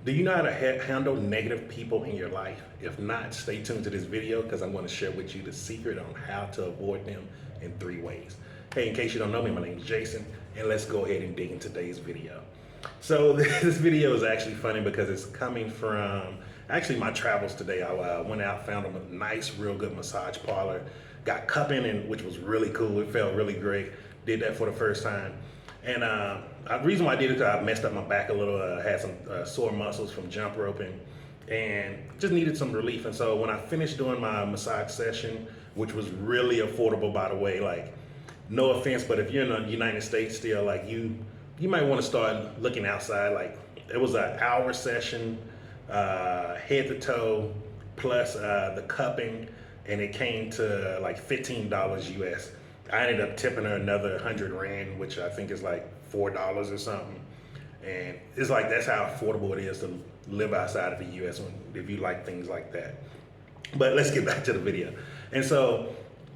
Do you know how to handle negative people in your life? If not, stay tuned to this video because I'm going to share with you the secret on how to avoid them in 3 ways. Hey, in case you don't know me, my name is Jason, and let's go ahead and dig into today's video. So this video is actually funny because it's coming from actually my travels today. I went out, found a nice, real good massage parlor, got cupping, and which was really cool. It felt really great. Did that for the first time. And the reason why I did it is I messed up my back a little. Had some sore muscles from jump roping and just needed some relief. And so when I finished doing my massage session, which was really affordable, by the way, like no offense, but if you're in the United States still, like you might want to start looking outside. Like it was an hour session, head to toe, plus the cupping, and it came to like $15 US. I ended up tipping her another 100 Rand, which I think is like $4 or something. And it's like, that's how affordable it is to live outside of the US if you like things like that. But let's get back to the video. And so,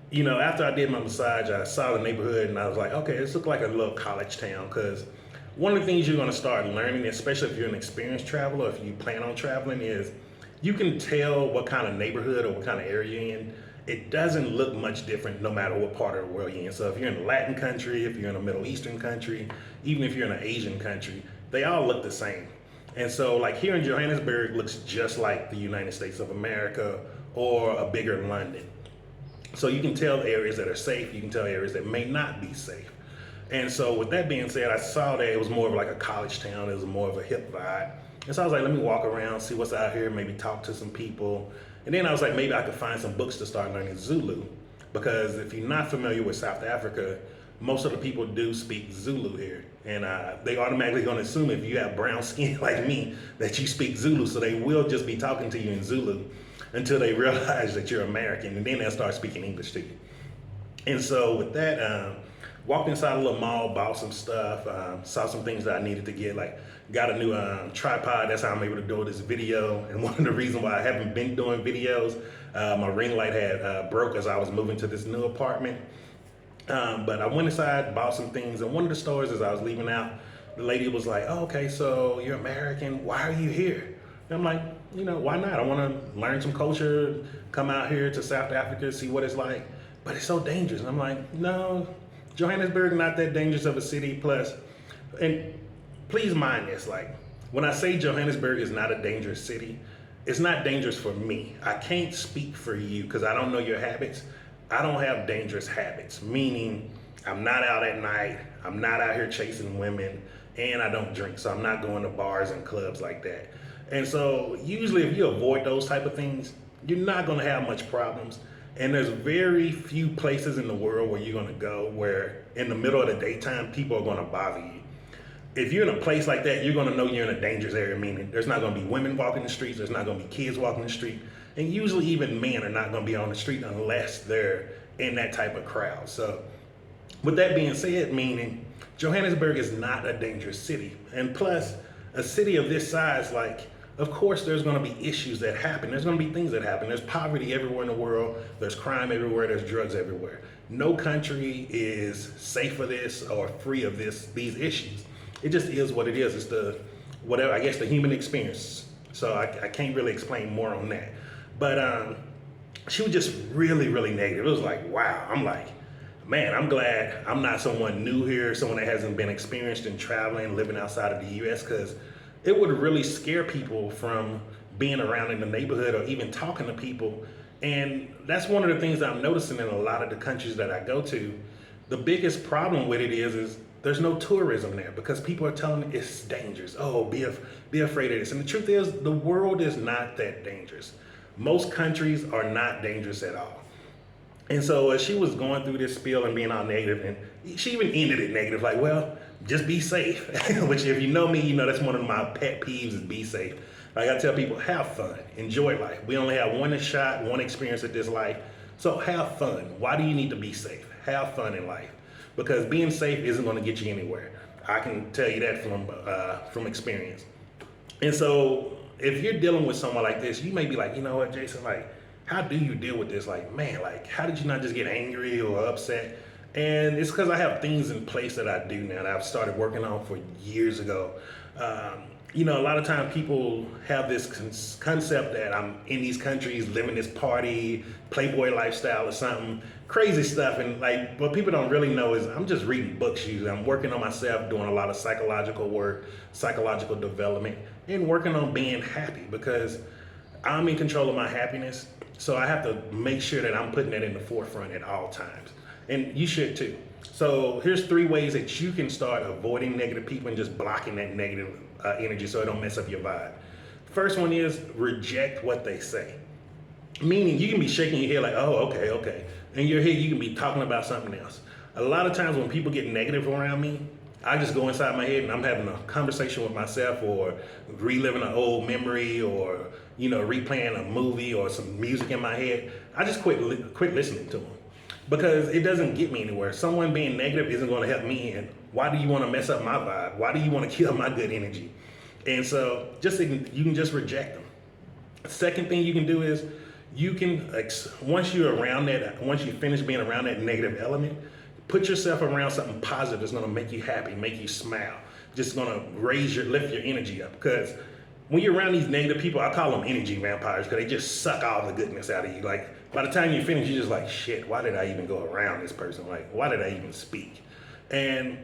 you know, after I did my massage, I saw the neighborhood and I was like, okay, this looks like a little college town, because one of the things you're gonna start learning, especially if you're an experienced traveler, if you plan on traveling, is you can tell what kind of neighborhood or what kind of area you're in. It doesn't look much different no matter what part of the world you're in. So if you're in a Latin country, if you're in a Middle Eastern country, even if you're in an Asian country, they all look the same. And so like here in Johannesburg looks just like the United States of America or a bigger London. So you can tell areas that are safe, you can tell areas that may not be safe. And so with that being said, I saw that it was more of like a college town, it was more of a hip vibe. And so I was like, let me walk around, see what's out here, maybe talk to some people. And then I was like, maybe I could find some books to start learning Zulu, because if you're not familiar with South Africa, most of the people do speak Zulu here. And they automatically gonna assume if you have brown skin like me, that you speak Zulu. So they will just be talking to you in Zulu until they realize that you're American, and then they'll start speaking English to you. And so with that, walked inside a little mall, bought some stuff, saw some things that I needed to get, like got a new tripod. That's how I'm able to do this video. And one of the reasons why I haven't been doing videos, my ring light had broke as I was moving to this new apartment. But I went inside, bought some things, and one of the stores as I was leaving out, the lady was like, oh, okay, so you're American, why are you here? And I'm like, you know, why not? I wanna learn some culture, come out here to South Africa, see what it's like, but it's so dangerous. And I'm like, no, Johannesburg, not that dangerous of a city. Plus, and please mind this, like when I say Johannesburg is not a dangerous city, it's not dangerous for me. I can't speak for you because I don't know your habits. I don't have dangerous habits, meaning I'm not out at night, I'm not out here chasing women, and I don't drink, so I'm not going to bars and clubs like that. And so usually if you avoid those type of things, you're not gonna have much problems. And there's very few places in the world where you're gonna go where in the middle of the daytime, people are gonna bother you. If you're in a place like that, you're gonna know you're in a dangerous area, meaning there's not gonna be women walking the streets, there's not gonna be kids walking the street, and usually even men are not gonna be on the street unless they're in that type of crowd. So with that being said, meaning Johannesburg is not a dangerous city. And plus, a city of this size, like, of course there's gonna be issues that happen. There's gonna be things that happen. There's poverty everywhere in the world. There's crime everywhere. There's drugs everywhere. No country is safe for this or free of these issues. It just is what it is. It's the, whatever, I guess the human experience. So I can't really explain more on that. But she was just really, really negative. It was like, wow. I'm like, man, I'm glad I'm not someone new here, someone that hasn't been experienced in traveling, living outside of the US, because it would really scare people from being around in the neighborhood or even talking to people. And that's one of the things that I'm noticing in a lot of the countries that I go to. The biggest problem with it is there's no tourism there because people are telling me it's dangerous. Oh, be afraid of this. And the truth is, the world is not that dangerous. Most countries are not dangerous at all. And so as she was going through this spiel and being all negative, and she even ended it negative, like, well, just be safe. Which if you know me, you know that's one of my pet peeves is be safe. Like I tell people, have fun, enjoy life. We only have one shot, one experience at this life. So have fun. Why do you need to be safe? Have fun in life. Because being safe isn't gonna get you anywhere. I can tell you that from experience. And so if you're dealing with someone like this, you may be like, you know what, Jason, like, how do you deal with this? Like, man, like, how did you not just get angry or upset? And it's because I have things in place that I do now that I've started working on for years ago. A lot of time people have this concept that I'm in these countries living this party, playboy lifestyle or something, crazy stuff. And like, what people don't really know is I'm just reading books usually. I'm working on myself, doing a lot of psychological work, psychological development, and working on being happy because I'm in control of my happiness. So I have to make sure that I'm putting that in the forefront at all times. And you should too. So here's 3 ways that you can start avoiding negative people and just blocking that negative energy so it don't mess up your vibe. First one is reject what they say. Meaning you can be shaking your head like, oh, okay. In your head, you can be talking about something else. A lot of times when people get negative around me, I just go inside my head and I'm having a conversation with myself or reliving an old memory or, replaying a movie or some music in my head. I just quit listening to them because it doesn't get me anywhere. Someone being negative isn't going to help me. And why do you want to mess up my vibe? Why do you want to kill my good energy? And so you can just reject them. Second thing you can do is you can, once you finish being around that negative element, put yourself around something positive that's going to make you happy, make you smile, just going to lift your energy up. Because when you're around these negative people, I call them energy vampires because they just suck all the goodness out of you. Like by the time you finish, you're just like, shit, why did I even go around this person? Like, why did I even speak? And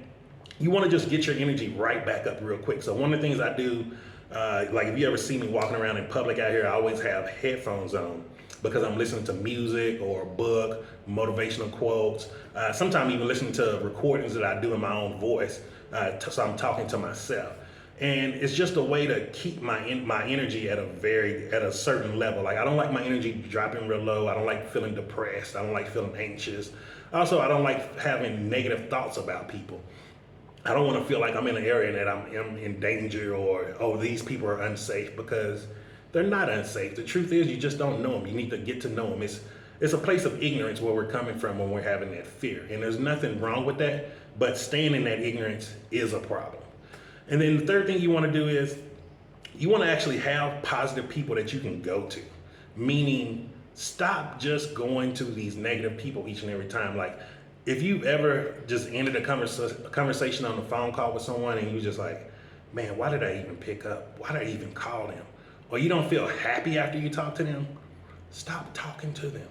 you want to just get your energy right back up real quick. So one of the things I do, like if you ever see me walking around in public out here, I always have headphones on because I'm listening to music or a book, motivational quotes, sometimes even listening to recordings that I do in my own voice. So I'm talking to myself. And it's just a way to keep my energy at a certain level. Like I don't like my energy dropping real low. I don't like feeling depressed. I don't like feeling anxious. Also, I don't like having negative thoughts about people. I don't want to feel like I'm in an area that I'm in danger or, oh, these people are unsafe, because they're not unsafe. The truth is you just don't know them. You need to get to know them. It's a place of ignorance where we're coming from when we're having that fear. And there's nothing wrong with that, but staying in that ignorance is a problem. And then the third thing you want to do is you want to actually have positive people that you can go to. Meaning, stop just going to these negative people each and every time. Like, if you've ever just ended a conversation on the phone call with someone and you just like, man, why did I even pick up? Why did I even call them? Or you don't feel happy after you talk to them, stop talking to them.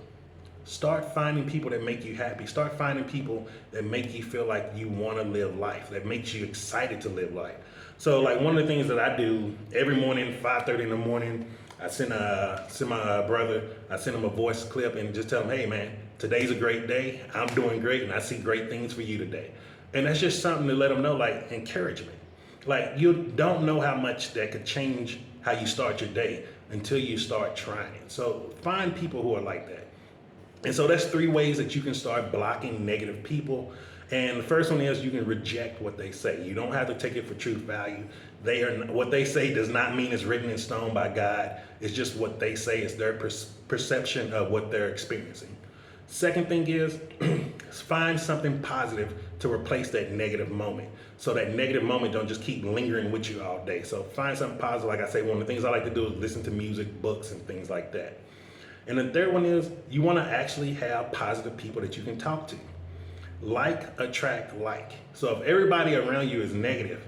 Start finding people that make you happy. Start finding people that make you feel like you want to live life, that makes you excited to live life. So like one of the things that I do every morning, 5:30 in the morning, I send my brother, I send him a voice clip and just tell him, hey man, today's a great day. I'm doing great and I see great things for you today. And that's just something to let them know, like encouragement. Like you don't know how much that could change how you start your day until you start trying it. So find people who are like that. And so that's 3 ways that you can start blocking negative people. And the first one is you can reject what they say. You don't have to take it for truth value. What they say does not mean it's written in stone by God. It's just what they say. It's their perception of what they're experiencing. Second thing is find something positive to replace that negative moment. So that negative moment don't just keep lingering with you all day. So find something positive. Like I say, one of the things I like to do is listen to music, books, and things like that. And the third one is you want to actually have positive people that you can talk to. Like attract like. So if everybody around you is negative,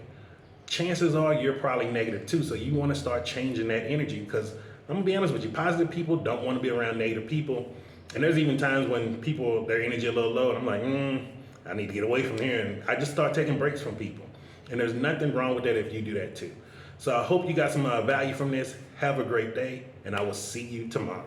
chances are you're probably negative too. So you want to start changing that energy, because I'm gonna be honest with you, positive people don't want to be around negative people. And there's even times when their energy a little low, and I'm like, I need to get away from here. And I just start taking breaks from people. And there's nothing wrong with that if you do that too. So I hope you got some value from this. Have a great day, and I will see you tomorrow.